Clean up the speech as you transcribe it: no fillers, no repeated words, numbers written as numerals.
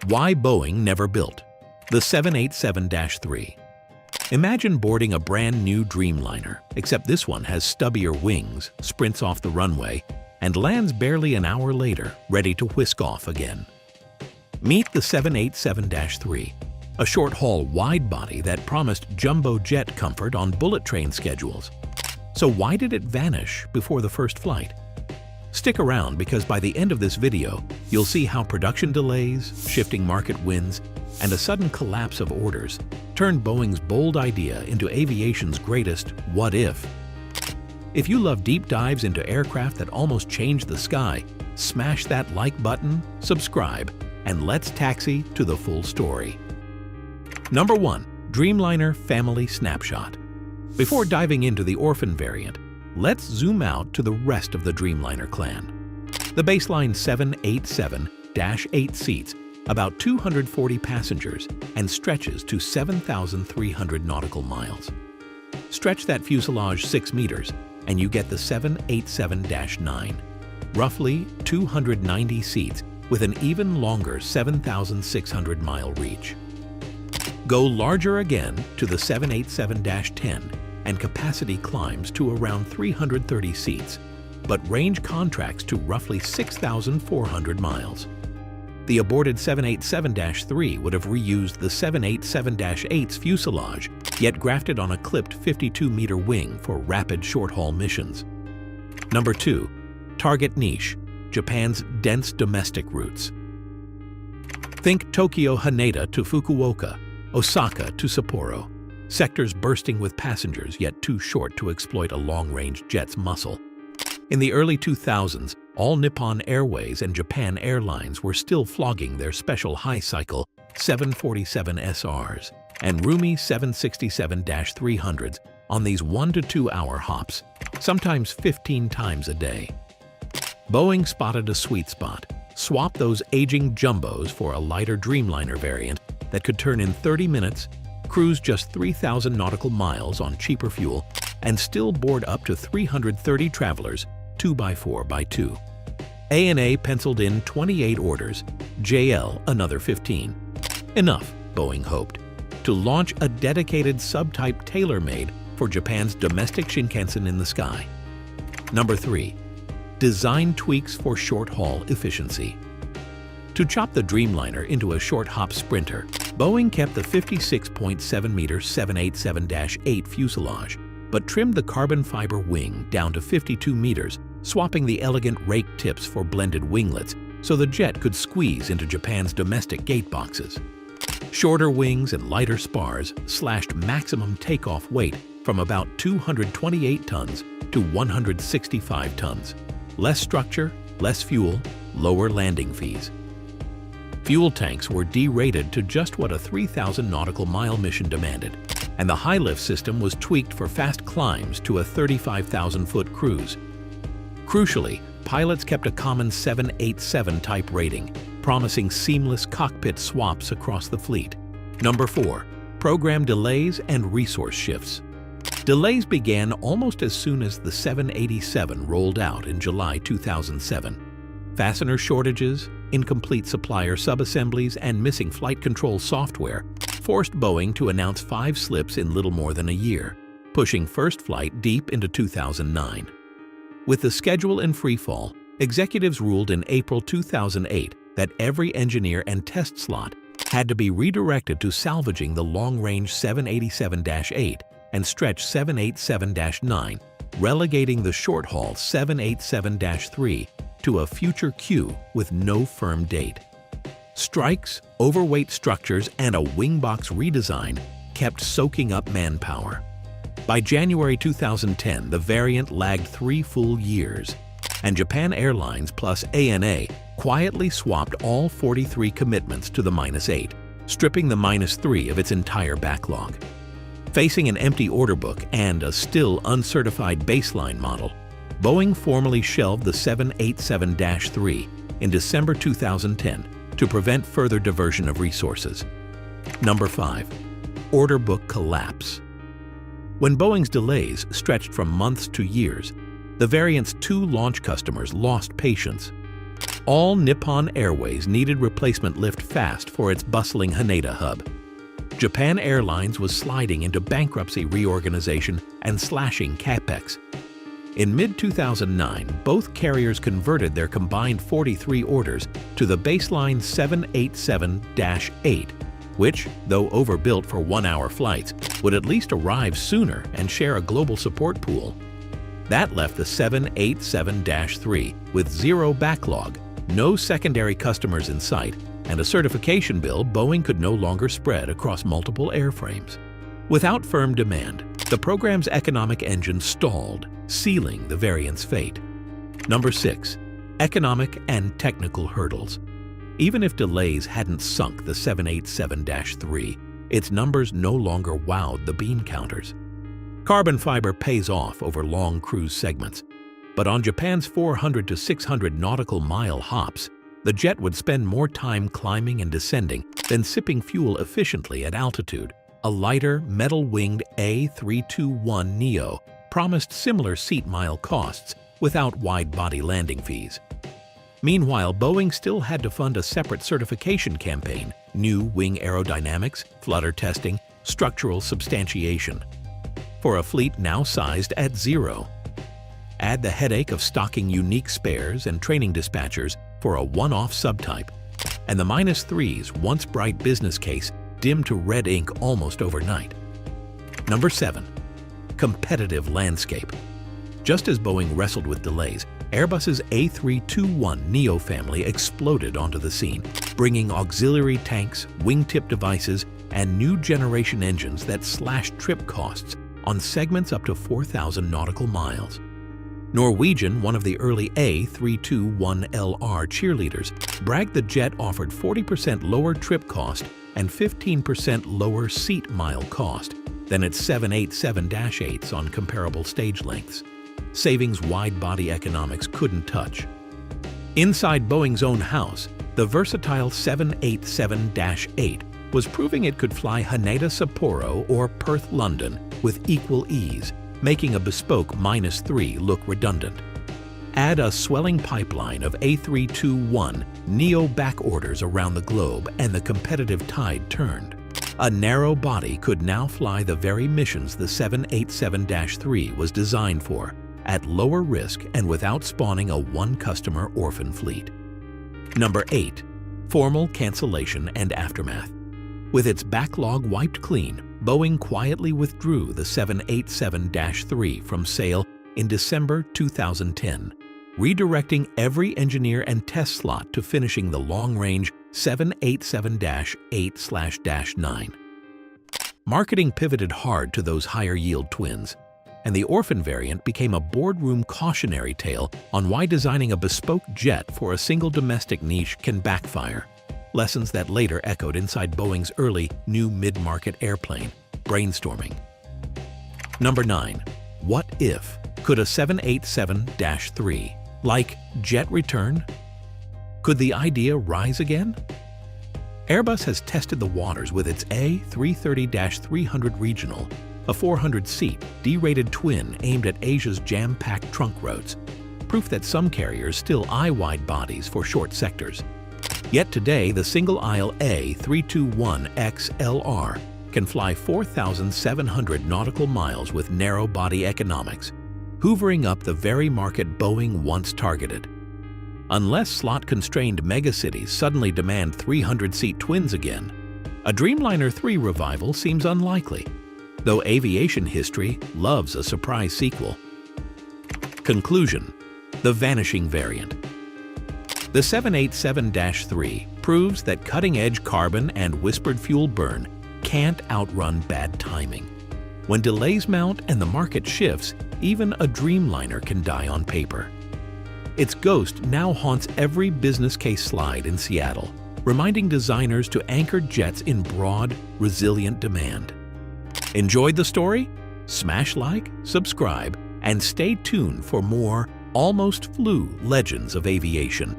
Why Boeing never built the 787-3. Imagine boarding a brand new Dreamliner, except this one has stubbier wings, sprints off the runway, and lands barely an hour later, ready to whisk off again. Meet the 787-3, a short-haul wide-body that promised jumbo jet comfort on bullet train schedules. So why did it vanish before the first flight? Stick around because by the end of this video, you'll see how production delays, shifting market winds, and a sudden collapse of orders turned Boeing's bold idea into aviation's greatest what if. If you love deep dives into aircraft that almost changed the sky, smash that like button, subscribe, and let's taxi to the full story. Number 1. Dreamliner Family Snapshot. Before diving into the orphan variant, let's zoom out to the rest of the Dreamliner clan. The baseline 787-8 seats about 240 passengers and stretches to 7,300 nautical miles. Stretch that fuselage 6 meters and you get the 787-9, roughly 290 seats with an even longer 7,600-mile reach. Go larger again to the 787-10 and capacity climbs to around 330 seats, but range contracts to roughly 6,400 miles. The aborted 787-3 would have reused the 787-8's fuselage, yet grafted on a clipped 52-meter wing for rapid short-haul missions. Number 2. Target niche, Japan's dense domestic routes. Think Tokyo Haneda to Fukuoka, Osaka to Sapporo, sectors bursting with passengers yet too short to exploit a long-range jet's muscle. In the early 2000s, All Nippon Airways and Japan Airlines were still flogging their special high-cycle 747 SRs and roomy 767-300s on these 1 to 2 hour hops, sometimes 15 times a day. Boeing spotted a sweet spot, swapped those aging jumbos for a lighter Dreamliner variant that could turn in 30 minutes, cruise just 3,000 nautical miles on cheaper fuel, and still board up to 330 travelers 2x4x2. ANA penciled in 28 orders, JL another 15. Enough, Boeing hoped, to launch a dedicated subtype tailor-made for Japan's domestic Shinkansen in the sky. Number 3. Design tweaks for short-haul efficiency. To chop the Dreamliner into a short-hop sprinter, Boeing kept the 56.7-meter 787-8 fuselage, but trimmed the carbon fiber wing down to 52 meters, swapping the elegant rake tips for blended winglets so the jet could squeeze into Japan's domestic gate boxes. Shorter wings and lighter spars slashed maximum takeoff weight from about 228 tons to 165 tons. Less structure, less fuel, lower landing fees. Fuel tanks were derated to just what a 3,000 nautical mile mission demanded, and the high-lift system was tweaked for fast climbs to a 35,000-foot cruise. Crucially, pilots kept a common 787 type rating, promising seamless cockpit swaps across the fleet. Number 4. Program delays and resource shifts. Delays began almost as soon as the 787 rolled out in July 2007. Fastener shortages, incomplete supplier subassemblies, and missing flight control software forced Boeing to announce 5 slips in little more than a year, pushing first flight deep into 2009. With the schedule in freefall, executives ruled in April 2008 that every engineer and test slot had to be redirected to salvaging the long-range 787-8 and stretch 787-9, relegating the short-haul 787-3 to a future queue with no firm date. Strikes, overweight structures, and a wingbox redesign kept soaking up manpower. By January 2010, the variant lagged 3 full years, and Japan Airlines plus ANA quietly swapped all 43 commitments to the -8, stripping the -3 of its entire backlog. Facing an empty order book and a still uncertified baseline model, Boeing formally shelved the 787-3 in December 2010 to prevent further diversion of resources. Number 5. Order book collapse. When Boeing's delays stretched from months to years, the variant's 2 launch customers lost patience. All Nippon Airways needed replacement lift fast for its bustling Haneda hub. Japan Airlines was sliding into bankruptcy reorganization and slashing capex. In mid-2009, both carriers converted their combined 43 orders to the baseline 787-8, which, though overbuilt for one-hour flights, would at least arrive sooner and share a global support pool. That left the 787-3 with zero backlog, no secondary customers in sight, and a certification bill Boeing could no longer spread across multiple airframes. Without firm demand, the program's economic engine stalled, sealing the variant's fate. Number 6. Economic and technical hurdles. Even if delays hadn't sunk the 787-3, its numbers no longer wowed the bean counters. Carbon fiber pays off over long cruise segments, but on Japan's 400 to 600 nautical mile hops, the jet would spend more time climbing and descending than sipping fuel efficiently at altitude. A lighter, metal-winged A321neo promised similar seat mile costs without wide-body landing fees. Meanwhile, Boeing still had to fund a separate certification campaign: new wing aerodynamics, flutter testing, structural substantiation, for a fleet now sized at 0. Add the headache of stocking unique spares and training dispatchers for a one-off subtype, and the -3's once bright business case dimmed to red ink almost overnight. Number 7. Competitive landscape. Just as Boeing wrestled with delays, Airbus's A321neo family exploded onto the scene, bringing auxiliary tanks, wingtip devices, and new generation engines that slashed trip costs on segments up to 4,000 nautical miles. Norwegian, one of the early A321LR cheerleaders, bragged the jet offered 40% lower trip cost and 15% lower seat mile cost than its 787-8s on comparable stage lengths, savings wide-body economics couldn't touch. Inside Boeing's own house, the versatile 787-8 was proving it could fly Haneda Sapporo or Perth London with equal ease, making a bespoke -3 look redundant. Add a swelling pipeline of A321neo back orders around the globe and the competitive tide turned. A narrow body could now fly the very missions the 787-3 was designed for, at lower risk and without spawning a one-customer orphan fleet. Number 8. Formal cancellation and aftermath. With its backlog wiped clean, Boeing quietly withdrew the 787-3 from sale in December 2010, redirecting every engineer and test slot to finishing the long-range 787-8/-9. Marketing pivoted hard to those higher-yield twins, and the orphan variant became a boardroom cautionary tale on why designing a bespoke jet for a single domestic niche can backfire. Lessons that later echoed inside Boeing's early new mid-market airplane, brainstorming. Number 9. What if? Could a 787-3, like jet return? Could the idea rise again? Airbus has tested the waters with its A330-300 Regional, a 400-seat, D-rated twin aimed at Asia's jam-packed trunk roads, proof that some carriers still eye wide bodies for short sectors. Yet today, the single-aisle A321XLR can fly 4,700 nautical miles with narrow-body economics, hoovering up the very market Boeing once targeted. Unless slot-constrained megacities suddenly demand 300-seat twins again, a Dreamliner 3 revival seems unlikely, though aviation history loves a surprise sequel. Conclusion: the vanishing variant. The 787-3 proves that cutting-edge carbon and whispered fuel burn can't outrun bad timing. When delays mount and the market shifts, even a Dreamliner can die on paper. Its ghost now haunts every business case slide in Seattle, reminding designers to anchor jets in broad, resilient demand. Enjoyed the story? Smash like, subscribe, and stay tuned for more Almost Flew Legends of Aviation.